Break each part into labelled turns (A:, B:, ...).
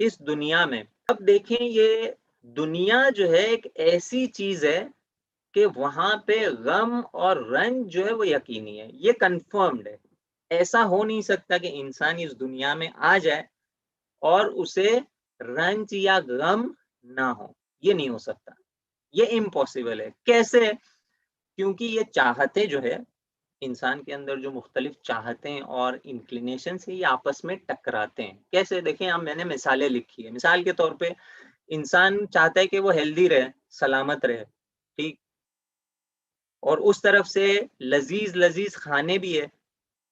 A: इस दुनिया में, अब देखें ये दुनिया जो है एक ऐसी चीज है कि वहां पे गम और रंज जो है वो यकीनी है, ये कंफर्म्ड है। ऐसा हो नहीं सकता कि इंसान इस दुनिया में आ जाए और उसे रंज या गम ना हो, ये नहीं हो सकता, ये इम्पॉसिबल है। कैसे? क्योंकि ये चाहते जो है इंसान के अंदर, जो मुख्तलिफ चाहतें और इंक्लिनेशन से ये आपस में टकराते हैं। कैसे? देखें, अब मैंने मिसालें लिखी है। मिसाल के तौर पे इंसान चाहता है कि वो हेल्दी रहे, सलामत रहे, ठीक? और उस तरफ से लजीज लजीज खाने भी है।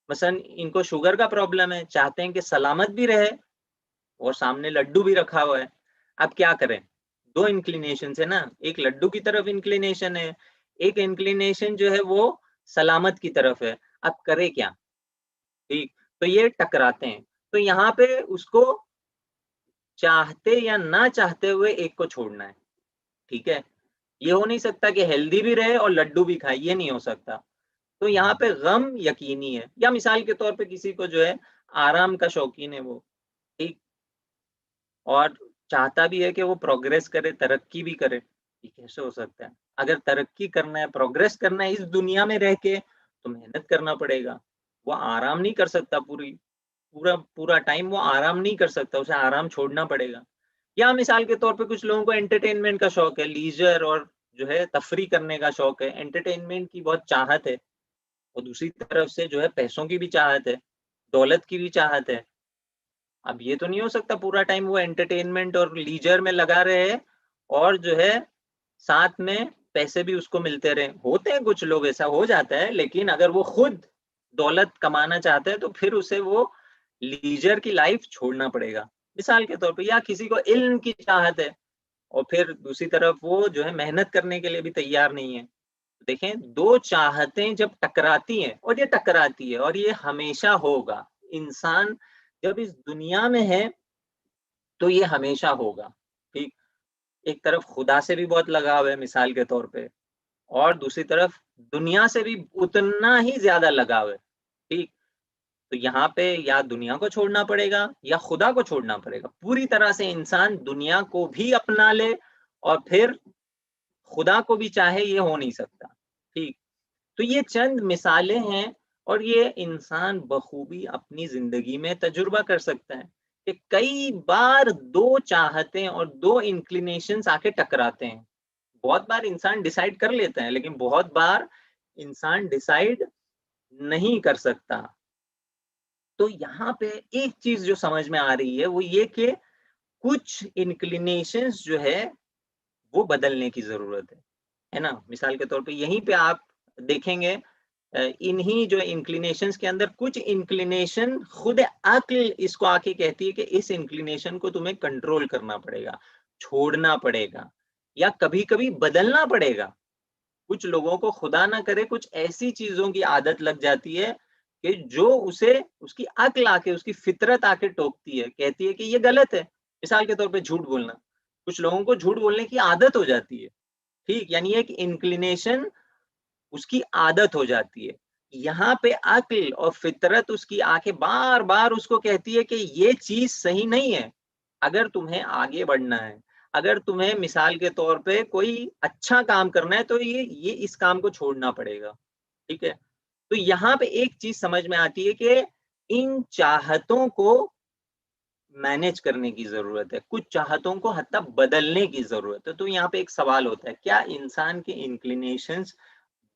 A: मसलन इनको शुगर का प्रॉब्लम है, चाहते हैं कि सलामत भी रहे और सामने लड्डू भी रखा हुआ है। अब क्या करें? दो इंक्लिनेशन है ना, एक लड्डू की तरफ इंक्लिनेशन है, एक इंक्लिनेशन जो है वो सलामत की तरफ है। अब करे क्या? ठीक, तो ये टकराते हैं। तो यहाँ पे उसको चाहते या ना चाहते हुए एक को छोड़ना है, ठीक है? ये हो नहीं सकता कि हेल्दी भी रहे और लड्डू भी खाए, ये नहीं हो सकता। तो यहाँ पे गम यकीनी है। या मिसाल के तौर पे किसी को जो है आराम का शौकीन है वो, ठीक? और चाहता भी है कि वो प्रोग्रेस करे, तरक्की भी करे। ये कैसे हो सकता है? अगर तरक्की करना है, प्रोग्रेस करना है इस दुनिया में रह के, तो मेहनत करना पड़ेगा। वो आराम नहीं कर सकता, पूरा पूरा टाइम वो आराम नहीं कर सकता, उसे आराम छोड़ना पड़ेगा। या मिसाल के तौर पे कुछ लोगों को एंटरटेनमेंट का शौक है, लीजर और जो है तफरी करने का शौक है, एंटरटेनमेंट की बहुत चाहत है। और दूसरी तरफ से जो है पैसों की भी चाहत है, दौलत की भी चाहत है। अब ये तो नहीं हो सकता पूरा टाइम वो एंटरटेनमेंट और लीजर में लगा रहे और जो है साथ में पैसे भी उसको मिलते रहे। होते हैं कुछ लोग, ऐसा हो जाता है, लेकिन अगर वो खुद दौलत कमाना चाहते हैं तो फिर उसे वो लीजर की लाइफ छोड़ना पड़ेगा, मिसाल के तौर पे। या किसी को इल्म की चाहत है और फिर दूसरी तरफ वो जो है मेहनत करने के लिए भी तैयार नहीं है। देखें, दो चाहतें जब टकराती हैं, और ये टकराती है और ये हमेशा होगा। इंसान जब इस दुनिया में है तो ये हमेशा होगा, ठीक? एक तरफ खुदा से भी बहुत लगाव है, मिसाल के तौर पे, और दूसरी तरफ दुनिया से भी उतना ही ज्यादा लगाव है, ठीक? तो यहाँ पे या दुनिया को छोड़ना पड़ेगा या खुदा को छोड़ना पड़ेगा। पूरी तरह से इंसान दुनिया को भी अपना ले और फिर खुदा को भी चाहे, ये हो नहीं सकता, ठीक? तो ये चंद मिसालें हैं और ये इंसान बखूबी अपनी जिंदगी में तजुर्बा कर सकता है कि कई बार दो चाहतें और दो इंक्लिनेशंस आके टकराते हैं। बहुत बार इंसान डिसाइड कर लेता है, लेकिन बहुत बार इंसान डिसाइड नहीं कर सकता। तो यहाँ पे एक चीज जो समझ में आ रही है वो ये कि कुछ इंक्लिनेशंस जो है वो बदलने की जरूरत है ना? मिसाल के तौर पे यहीं पे आप देखेंगे, इन्हीं जो इंक्लिनेशंस के अंदर कुछ इंक्लिनेशन खुद अक्ल इसको आके कहती है कि इस इंक्लिनेशन को तुम्हें कंट्रोल करना पड़ेगा, छोड़ना पड़ेगा या कभी कभी बदलना पड़ेगा। कुछ लोगों को खुदा ना करे कुछ ऐसी चीजों की आदत लग जाती है कि जो उसे उसकी अक्ल आके, उसकी फितरत आके टोकती है, कहती है कि ये गलत है। मिसाल के तौर पे झूठ बोलना, कुछ लोगों को झूठ बोलने की आदत हो जाती है, ठीक? यानी एक इंक्लिनेशन उसकी आदत हो जाती है। यहाँ पे अक्ल और फितरत उसकी आके बार बार उसको कहती है कि ये चीज सही नहीं है। अगर तुम्हें आगे बढ़ना है, अगर तुम्हें मिसाल के तौर पे कोई अच्छा काम करना है, तो ये इस काम को छोड़ना पड़ेगा, ठीक है? तो यहाँ पे एक चीज समझ में आती है कि इन चाहतों को मैनेज करने की जरूरत है, कुछ चाहतों को हत्ता बदलने की जरूरत है। तो यहाँ पे एक सवाल होता है, क्या इंसान के इंक्लिनेशंस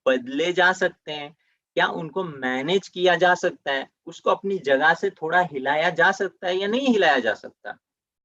A: बदले जा सकते हैं? क्या उनको मैनेज किया जा सकता है? उसको अपनी जगह से थोड़ा हिलाया जा सकता है या नहीं हिलाया जा सकता?